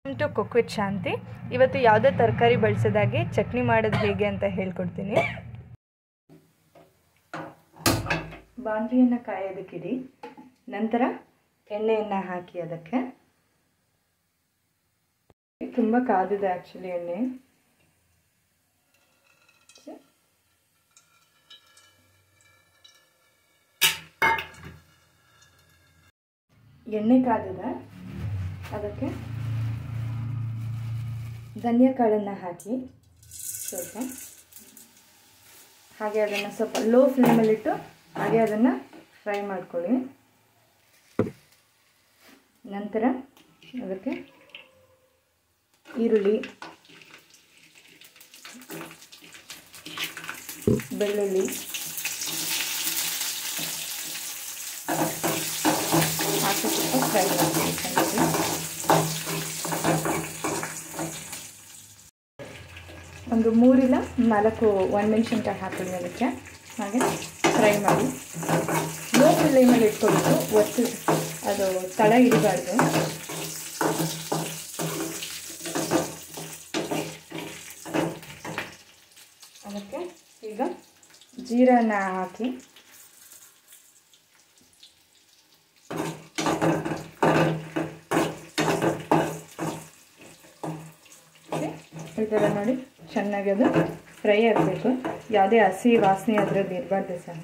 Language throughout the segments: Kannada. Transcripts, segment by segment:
ಟು ಕುಕ್ ವಿತ್ ಶಾಂತಿ. ಇವತ್ತು ಯಾವುದೇ ತರಕಾರಿ ಬಳಸೋದಾಗಿ ಚಟ್ನಿ ಮಾಡೋದು ಹೇಗೆ ಅಂತ ಹೇಳ್ಕೊಡ್ತೀನಿ. ಬಾಣಲಿಯನ್ನು ಕಾಯೋದಕ್ಕಿಡಿ. ನಂತರ ಎಣ್ಣೆಯನ್ನು ಹಾಕಿ ಅದಕ್ಕೆ ತುಂಬ ಕಾದಿದೆ ಆ್ಯಕ್ಚುಲಿ ಎಣ್ಣೆ. ಎಣ್ಣೆ ಕಾದಿದೆ, ಅದಕ್ಕೆ ಧನಿಯಾ ಕಾಳನ್ನು ಹಾಕಿ ಸ್ವಲ್ಪ, ಹಾಗೆ ಅದನ್ನು ಸ್ವಲ್ಪ ಲೋ ಫ್ಲೇಮಲ್ಲಿಟ್ಟು ಹಾಗೆ ಅದನ್ನು ಫ್ರೈ ಮಾಡ್ಕೊಳ್ಳಿ. ನಂತರ ಅದಕ್ಕೆ ಈರುಳ್ಳಿ, ಬೆಳ್ಳುಳ್ಳಿ ಹಾಕಿ ಸ್ವಲ್ಪ ಫ್ರೈ ಮಾಡ್ಕೊಳ್ಳಿ. ಒಂದು 3 ಇಲ್ಲ 4 ಒಣಮೆಣಸಿನ್ಕಾಯಿ ಹಾಕೊಳ್ಳಿ ಅದಕ್ಕೆ, ಹಾಗೆ ಫ್ರೈ ಮಾಡಿ. ಲೋ ಫ್ಲೇಮಲ್ಲಿ ಇಟ್ಕೊಳ್ಬೇಕು, ಒತ್ತು ಅದು ತಳ ಹಿಡಿಬಾರ್ದು. ಅದಕ್ಕೆ ಈಗ ಜೀರನ್ನ ಹಾಕಿ ಈ ಥರ ನೋಡಿ ಚೆನ್ನಾಗಿ ಅದು ಫ್ರೈ ಆಗಬೇಕು. ಯಾವುದೇ ಹಸಿ ವಾಸನೆ ಅದರಲ್ಲಿ ಇರಬಾರ್ದು ಸಹ.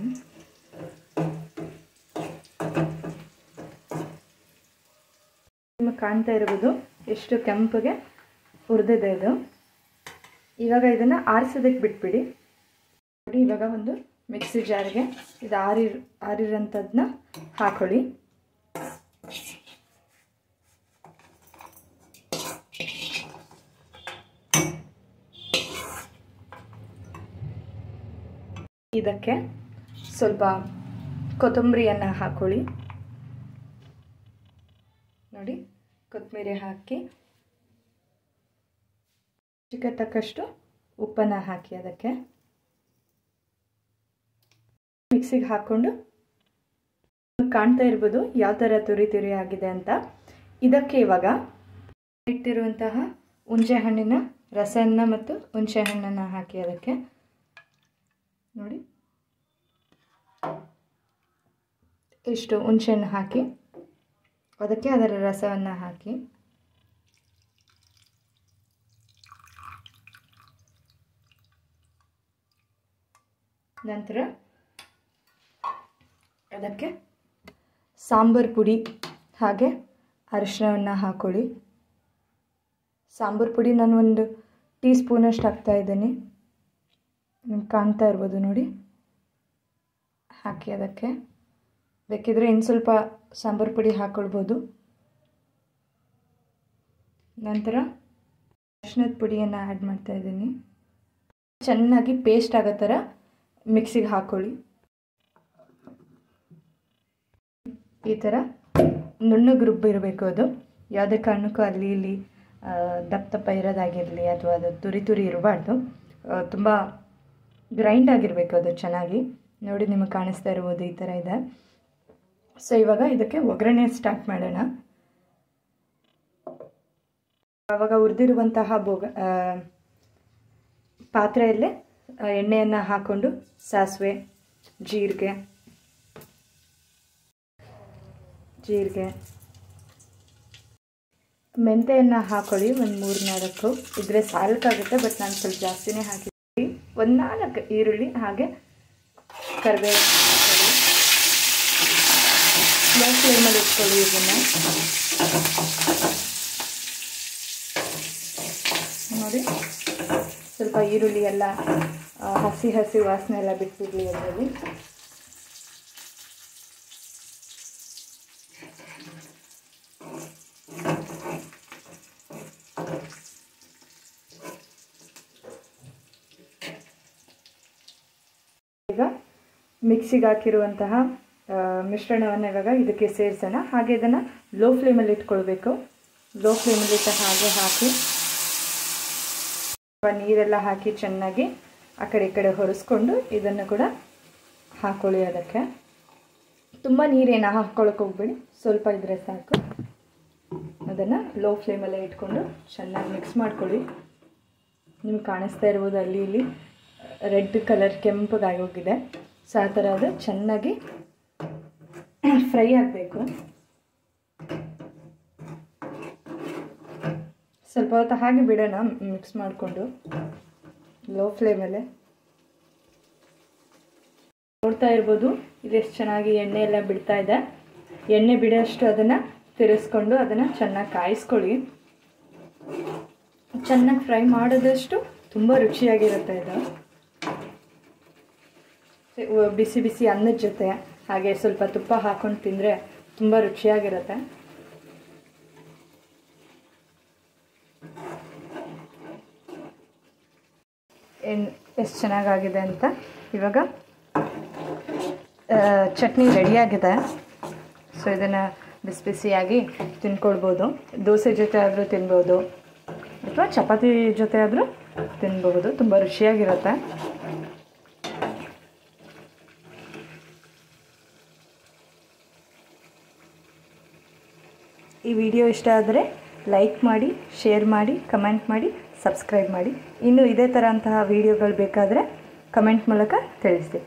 ನಿಮಗೆ ಕಾಣ್ತಾ ಇರ್ಬೋದು ಎಷ್ಟು ಕೆಂಪಗೆ ಹುರಿದಿದೆ ಇದು. ಇವಾಗ ಇದನ್ನು ಆರಿಸೋದಕ್ಕೆ ಬಿಟ್ಬಿಡಿ. ನೋಡಿ, ಇವಾಗ ಒಂದು ಮಿಕ್ಸಿ ಜಾರ್ಗೆ ಇದು ಆರಿರೋಂಥದ್ದನ್ನ ಹಾಕೊಳ್ಳಿ. ಇದಕ್ಕೆ ಸ್ವಲ್ಪ ಕೊತ್ತಂಬರಿಯನ್ನು ಹಾಕೊಳ್ಳಿ. ನೋಡಿ, ಕೊತ್ತಂಬರಿ ಹಾಕಿ ರುಚಿಗೆ ತಕ್ಕಷ್ಟು ಉಪ್ಪನ್ನು ಹಾಕಿ ಅದಕ್ಕೆ ಮಿಕ್ಸಿಗೆ ಹಾಕ್ಕೊಂಡು ಕಾಣ್ತಾ ಇರ್ಬೋದು ಯಾವ ಥರ ತುರಿ ಆಗಿದೆ ಅಂತ. ಇದಕ್ಕೆ ಇವಾಗ ಇಟ್ಟಿರುವಂತಹ ಹುಣಸೆ ಹಣ್ಣಿನ ರಸವನ್ನು ಮತ್ತು ಹುಣಸೆ ಹಣ್ಣನ್ನು ಹಾಕಿ ಅದಕ್ಕೆ ನೋಡಿ ಇಷ್ಟು ಹುಣಸೆಹಣ್ಣು ಹಾಕಿ ಅದಕ್ಕೆ ಅದರ ರಸವನ್ನು ಹಾಕಿ ನಂತರ ಅದಕ್ಕೆ ಸಾಂಬಾರು ಪುಡಿ ಹಾಗೆ ಅರಿಶಿಣವನ್ನು ಹಾಕೊಳ್ಳಿ. ಸಾಂಬಾರು ಪುಡಿ ನಾನು 1 ಟೀ ಸ್ಪೂನಷ್ಟು ಹಾಕ್ತಾಯಿದ್ದೀನಿ, ನಿಮ್ಗೆ ಕಾಣ್ತಾ ಇರ್ಬೋದು ನೋಡಿ. ಹಾಕಿ ಅದಕ್ಕೆ ಬೇಕಿದ್ರೆ ಇನ್ನು ಸ್ವಲ್ಪ ಸಾಂಬಾರು ಪುಡಿ ಹಾಕ್ಕೊಳ್ಬೋದು. ನಂತರ ಅರಿಶಿಣದ ಪುಡಿಯನ್ನು ಆ್ಯಡ್ ಮಾಡ್ತಾಯಿದ್ದೀನಿ. ಚೆನ್ನಾಗಿ ಪೇಸ್ಟ್ ಆಗೋ ಥರ ಮಿಕ್ಸಿಗೆ ಹಾಕ್ಕೊಳ್ಳಿ. ಈ ಥರ ನುಣ್ಣಗೆ ರುಬ್ಬಿರಬೇಕು. ಅದು ಯಾವುದೇ ಕಾರಣಕ್ಕೂ ಅಲ್ಲಿ ಇಲ್ಲಿ ದಪ್ಪ ಇರೋದಾಗಿರಲಿ ಅಥವಾ ಅದು ತುರಿ ಇರಬಾರ್ದು. ತುಂಬ ಗ್ರೈಂಡ್ ಆಗಿರಬೇಕು ಅದು ಚೆನ್ನಾಗಿ. ನೋಡಿ, ನಿಮಗೆ ಕಾಣಿಸ್ತಾ ಇರ್ಬೋದು ಈ ಥರ ಇದೆ. ಸೊ ಇವಾಗ ಇದಕ್ಕೆ ಒಗ್ಗರಣೆ ಸ್ಟಾರ್ಟ್ ಮಾಡೋಣ. ಆವಾಗ ಹುರಿದಿರುವಂತಹ ಪಾತ್ರೆಯಲ್ಲೇ ಎಣ್ಣೆಯನ್ನು ಹಾಕ್ಕೊಂಡು ಸಾಸಿವೆ, ಜೀರಿಗೆ ಮೆಂತೆಯನ್ನು ಹಾಕೊಳ್ಳಿ. ಒಂದು 3-4 ಇದ್ರೆ ಸಾಲಕ್ಕಾಗುತ್ತೆ, ಬಟ್ ನಾನು ಸ್ವಲ್ಪ ಜಾಸ್ತಿನೇ ಹಾಕಿದ್ದೀನಿ. 1-4 ಈರುಳ್ಳಿ ಹಾಗೆ ಕರಿಬೇವು ಹಾಕೊಳ್ಳಿ. ಲೋ ಫ್ಲೇಮಲ್ಲಿ ಇಟ್ಕೊಳ್ಳಿ. ಇದನ್ನು ನೋಡಿ, ಸ್ವಲ್ಪ ಈರುಳ್ಳಿ ಎಲ್ಲ ಹಸಿ ವಾಸನೆ ಎಲ್ಲ ಬಿಟ್ಬಿಡ್ಲಿ ಅದರಲ್ಲಿ. ಈಗ ಮಿಕ್ಸಿಗೆ ಹಾಕಿರುವಂತಹ ಮಿಶ್ರಣವನ್ನು ಇವಾಗ ಇದಕ್ಕೆ ಸೇರಿಸೋಣ. ಹಾಗೆ ಇದನ್ನು ಲೋ ಫ್ಲೇಮಲ್ಲಿ ಇಟ್ಕೊಳ್ಬೇಕು. ಲೋ ಫ್ಲೇಮಲ್ಲಿಟ್ಟು ಹಾಗೆ ಹಾಕಿ ನೀರೆಲ್ಲ ಹಾಕಿ ಚೆನ್ನಾಗಿ ಆ ಕಡೆ ಈ ಕಡೆ ಹೊರಿಸ್ಕೊಂಡು ಇದನ್ನು ಕೂಡ ಹಾಕೊಳ್ಳಿ. ಅದಕ್ಕೆ ತುಂಬ ನೀರೇನು ಹಾಕ್ಕೊಳ್ಳೋಕೆ ಹೋಗ್ಬೇಡಿ, ಸ್ವಲ್ಪ ಇದ್ರೆ ಸಾಕು. ಅದನ್ನು ಲೋ ಫ್ಲೇಮಲ್ಲೇ ಇಟ್ಕೊಂಡು ಚೆನ್ನಾಗಿ ಮಿಕ್ಸ್ ಮಾಡ್ಕೊಳ್ಳಿ. ನಿಮ್ಗೆ ಕಾಣಿಸ್ತಾ ಇರ್ಬೋದು ಅಲ್ಲಿ ಇಲ್ಲಿ ರೆಡ್ ಕಲರ್ ಕೆಂಪಗಾಗಿ ಹೋಗಿದೆ. ಸೊ ಆ ಥರ ಅದು ಚೆನ್ನಾಗಿ ಫ್ರೈ ಆಗಬೇಕು. ಸ್ವಲ್ಪ ಹೊತ್ತು ಹಾಗೆ ಬಿಡೋಣ ಮಿಕ್ಸ್ ಮಾಡಿಕೊಂಡು ಲೋ ಫ್ಲೇಮಲ್ಲೇ. ನೋಡ್ತಾ ಇರ್ಬೋದು ಇದು ಎಷ್ಟು ಚೆನ್ನಾಗಿ ಎಣ್ಣೆ ಎಲ್ಲ ಬಿಡ್ತಾ ಇದೆ. ಎಣ್ಣೆ ಬಿಡೋಷ್ಟು ಅದನ್ನು ತಿರ್ಸ್ಕೊಂಡು ಅದನ್ನು ಚೆನ್ನಾಗಿ ಕಾಯಿಸ್ಕೊಳ್ಳಿ. ಚೆನ್ನಾಗಿ ಫ್ರೈ ಮಾಡೋದಷ್ಟು ತುಂಬ ರುಚಿಯಾಗಿರುತ್ತೆ ಇದು. ಬಿಸಿ ಬಿಸಿ ಅನ್ನದ ಜೊತೆ ಹಾಗೆ ಸ್ವಲ್ಪ ತುಪ್ಪ ಹಾಕ್ಕೊಂಡು ತಿಂದರೆ ತುಂಬ ರುಚಿಯಾಗಿರುತ್ತೆ. ಎಷ್ಟು ಚೆನ್ನಾಗಾಗಿದೆ ಅಂತ. ಇವಾಗ ಚಟ್ನಿ ರೆಡಿಯಾಗಿದೆ. ಸೊ ಇದನ್ನು ಬಿಸಿ ಬಿಸಿಯಾಗಿ ತಿನ್ಕೊಳ್ಬೋದು. ದೋಸೆ ಜೊತೆ ಆದರೂ ತಿನ್ಬೋದು ಅಥವಾ ಚಪಾತಿ ಜೊತೆ ಆದರೂ ತಿನ್ಬಹುದು. ತುಂಬ ರುಚಿಯಾಗಿರುತ್ತೆ. ಈ ವಿಡಿಯೋ ಇಷ್ಟ ಆದರೆ ಲೈಕ್ ಮಾಡಿ, ಶೇರ್ ಮಾಡಿ, ಕಮೆಂಟ್ ಮಾಡಿ, ಸಬ್ಸ್ಕ್ರೈಬ್ ಮಾಡಿ. ಇನ್ನೂ ಇದೇ ಥರ ಅಂತಹ ವಿಡಿಯೋಗಳು ಬೇಕಾದರೆ ಕಮೆಂಟ್ ಮೂಲಕ ತಿಳಿಸಿ.